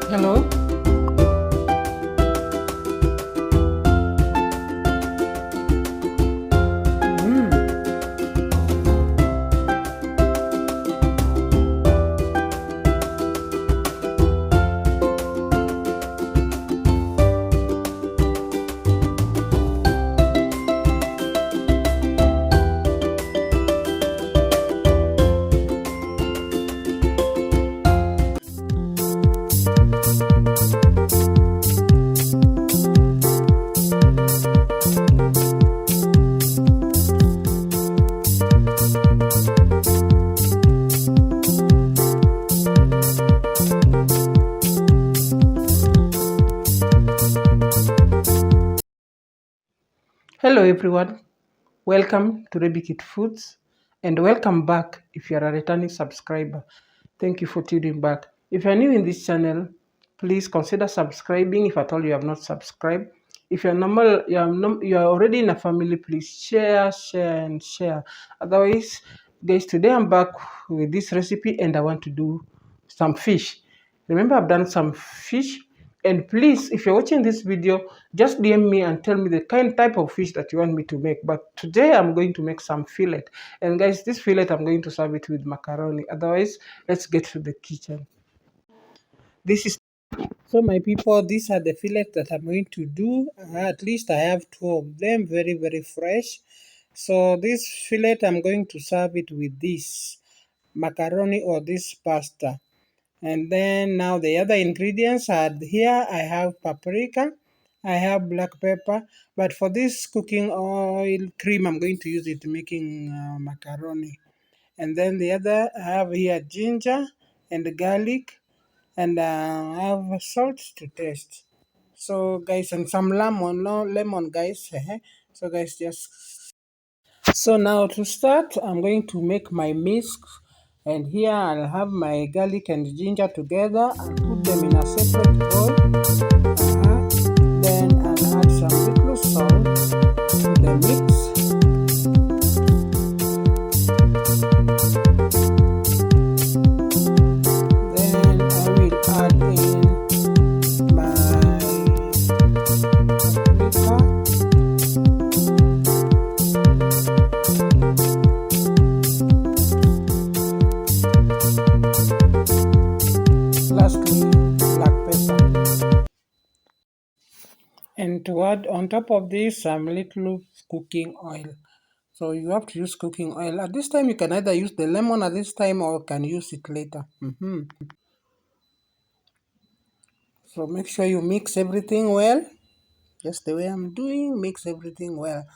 Hello. Mm. Hello, everyone. Welcome to Rebikit Foods, and welcome back if you are a returning subscriber. Thank you for tuning back. If you are new in this channel, please consider subscribing if at all you have not subscribed. If you're normal, you are already in a family, please share, share, and share. Otherwise, guys, today I'm back with this recipe, and I want to do some fish. Remember, I've done some fish, and please, if you're watching this video, just DM me and tell me the type of fish that you want me to make. But today I'm going to make some fillet, and guys, this fillet I'm going to serve it with macaroni. Otherwise, let's get to the kitchen. This is So my people, these are the fillets that I'm going to do. At least I have two of them, very fresh. So this fillet, I'm going to serve it with this macaroni or this pasta. And then now the other ingredients are here. I have paprika, I have black pepper, but for this cooking oil cream, I'm going to use it making macaroni. And then the other, I have here ginger and garlic, and I have salt to taste. So guys, and some lemon, no lemon, guys. So guys, just so now to start, I'm going to make my mix, and here I'll have my garlic and ginger together and put them in a separate bowl. Then I'll add some little salt to the mix. Then I will add in my paprika. Lastly, black pepper. And to add on top of this some little cooking oil. So you have to use cooking oil. At this time you can either use the lemon at this time or can use it later. So make sure you mix everything well. Just the way I'm doing, mix everything well.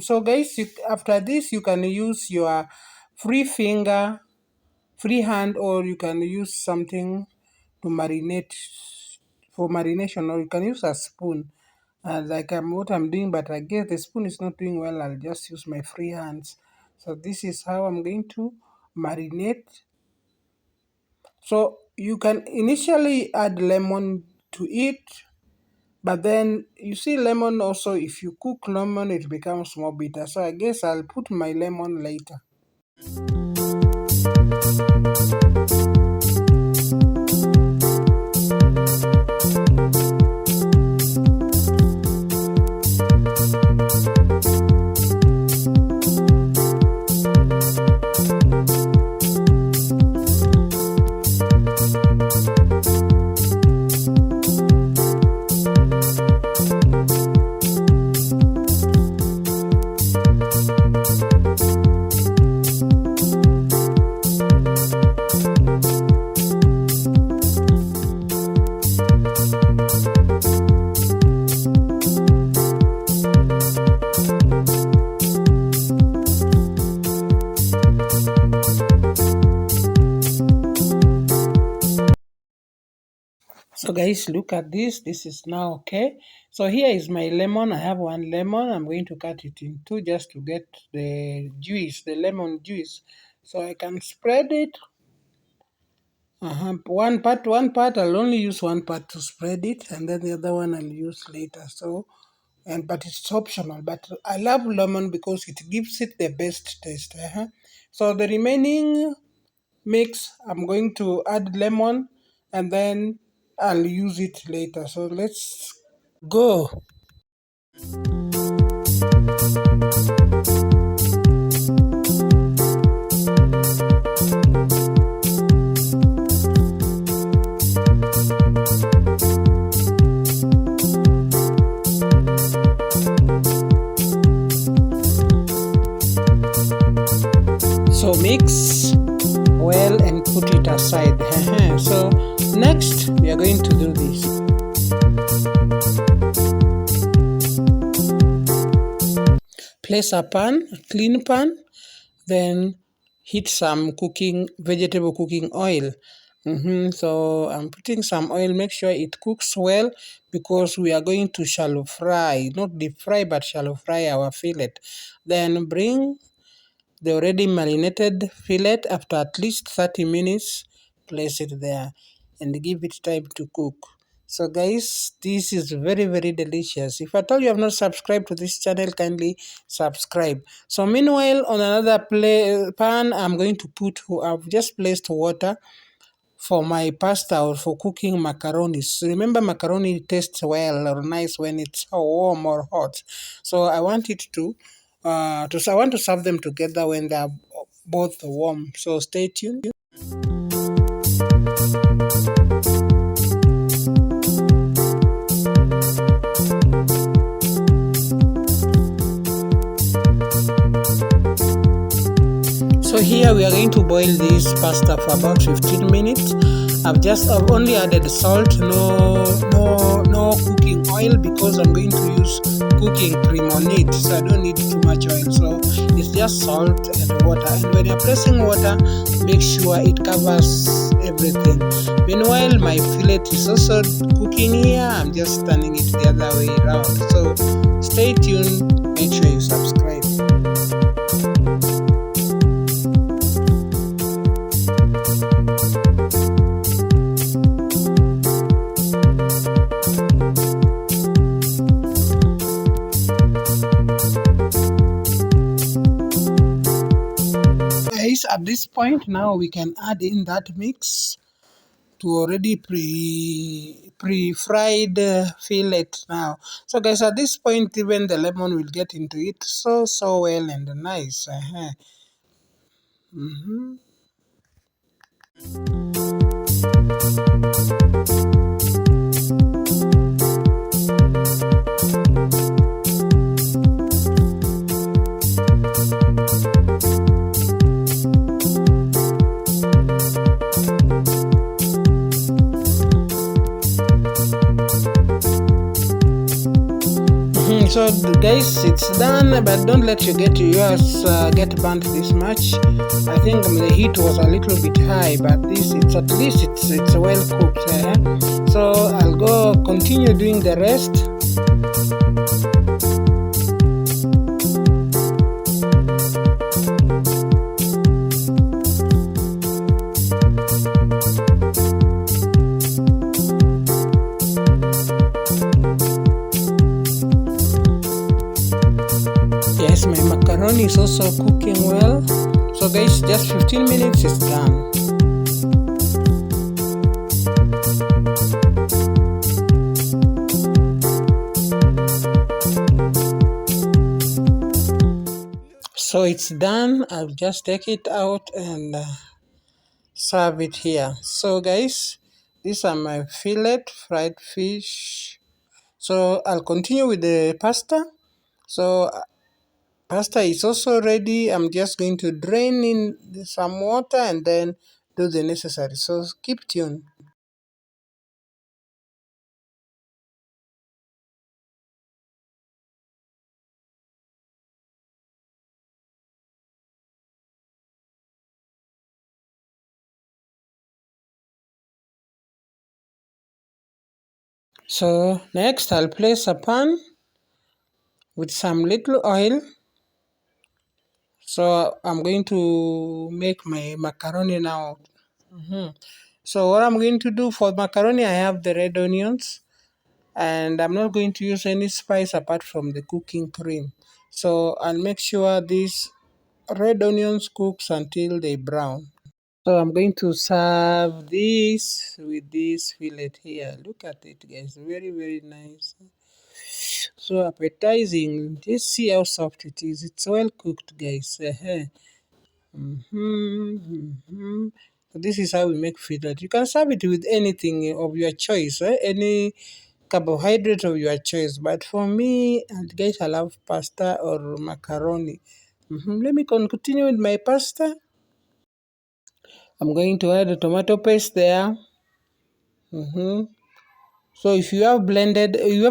So guys, after this you can use your free finger, free hand, or you can use something to marinate for marination, or you can use a spoon. Like what I'm doing, but I guess the spoon is not doing well. I'll just use my free hands. So this is how I'm going to marinate. So you can initially add lemon to it, but then you see lemon also, if you cook lemon it becomes more bitter. So I guess I'll put my lemon later. So guys, look at this is now okay. So here is my lemon. I have one lemon. I'm going to cut it in two just to get the juice, the lemon juice. So I can spread it. One part I'll only use one part to spread it, and then the other one I'll use later. So but it's optional, but I love lemon because it gives it the best taste. So the remaining mix, I'm going to add lemon, and then I'll use it later. So let's go. So mix well and put it aside. So next we are going to do this. Place a pan, a clean pan, then heat some vegetable cooking oil. So I'm putting some oil. Make sure it cooks well because we are going to shallow fry, not deep fry, but shallow fry our fillet. Then bring the already marinated fillet after at least 30 minutes. Place it there and give it time to cook. So guys, this is very very delicious. If at all you have not subscribed to this channel, kindly subscribe. So meanwhile, on another pan, I'm going to I've just placed water for my pasta or for cooking macaroni. So remember, macaroni tastes well or nice when it's warm or hot. So I want it I want to serve them together when they are both warm. So stay tuned. So here we are going to boil this pasta for about 15 minutes. I've only added salt, no cooking oil because I'm going to use cooking cream on it, so I don't need too much oil. So it's just salt and water. And when you're pressing water, make sure it covers everything. Meanwhile, my fillet is also cooking here. I'm just turning it the other way around. So stay tuned. Make sure you subscribe. At this point now we can add in that mix to already pre-fried fillet now. So guys, at this point even the lemon will get into it so well and nice. So guys, it's done, but don't let yours get burnt this much. I think the heat was a little bit high, but it's at least it's well cooked. So I'll go continue doing the rest. Yes, my macaroni is also cooking well. So guys, just 15 minutes is done. So it's done. I'll just take it out and serve it here. So guys, these are my fillet fried fish. So I'll continue with the pasta. So pasta is also ready. I'm just going to drain in some water and then do the necessary. So keep tuned. So next I'll place a pan with some little oil. So I'm going to make my macaroni now. So what I'm going to do for macaroni, I have the red onions, and I'm not going to use any spice apart from the cooking cream. So I'll make sure these red onions cooks until they brown. So I'm going to serve this with this fillet here. Look at it, guys. Very, very nice. So appetizing. Just see how soft it is. It's well cooked, guys. Mm-hmm. So this is how we make fillet. You can serve it with anything of your choice, any carbohydrate of your choice. But for me, and guys, I love pasta or macaroni. Let me continue with my pasta. I'm going to add the tomato paste there. Mm-hmm. So if you have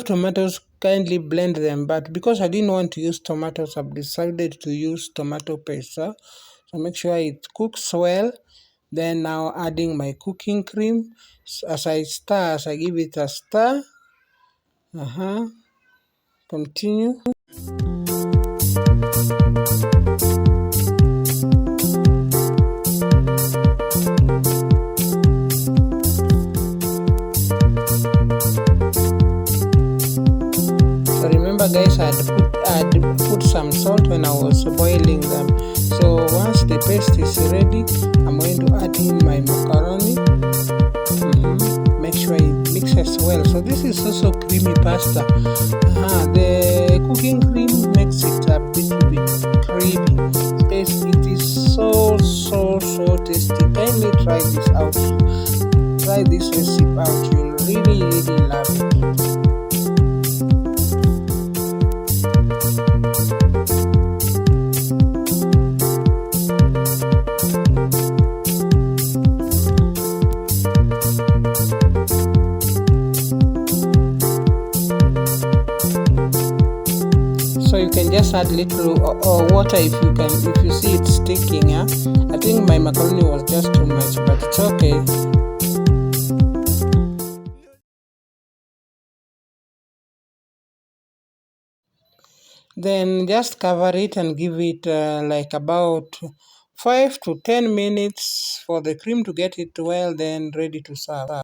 tomatoes, kindly blend them. But because I didn't want to use tomatoes, I've decided to use tomato paste. So make sure it cooks well. Then now adding my cooking cream. As I give it a stir. Continue. So remember, guys, I had put some salt when I was boiling them. So once the paste is ready, I'm going to add in my macaroni. Make sure it mixes well. So this is also creamy pasta. The cooking cream makes it a little bit creamy. It is so tasty. Kindly try this out. Try this recipe out. You'll really love it. So you can just add little water if you see it sticking. Yeah, I think my macaroni was just too much, but it's okay. Then just cover it and give it like about 5 to 10 minutes for the cream to get it well, then ready to serve.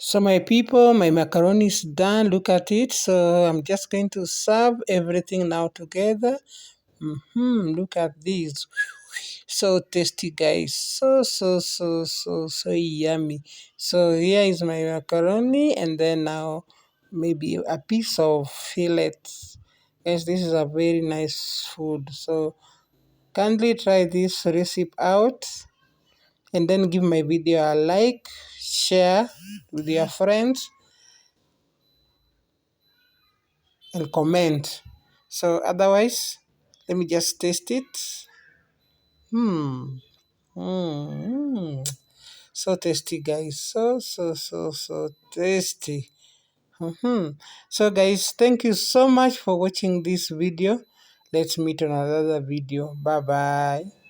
So my people, my macaroni is done. Look at it. So I'm just going to serve everything now together. Look at this. So tasty, guys. So yummy. So here is my macaroni, and then now maybe a piece of fillet. Guys, this is a very nice food. So kindly try this recipe out, and then give my video a like, share with your friends, and comment. So otherwise, let me just taste it. Hmm. Mm. So tasty, guys. So tasty. So guys, thank you so much for watching this video. Let's meet on another video. Bye bye.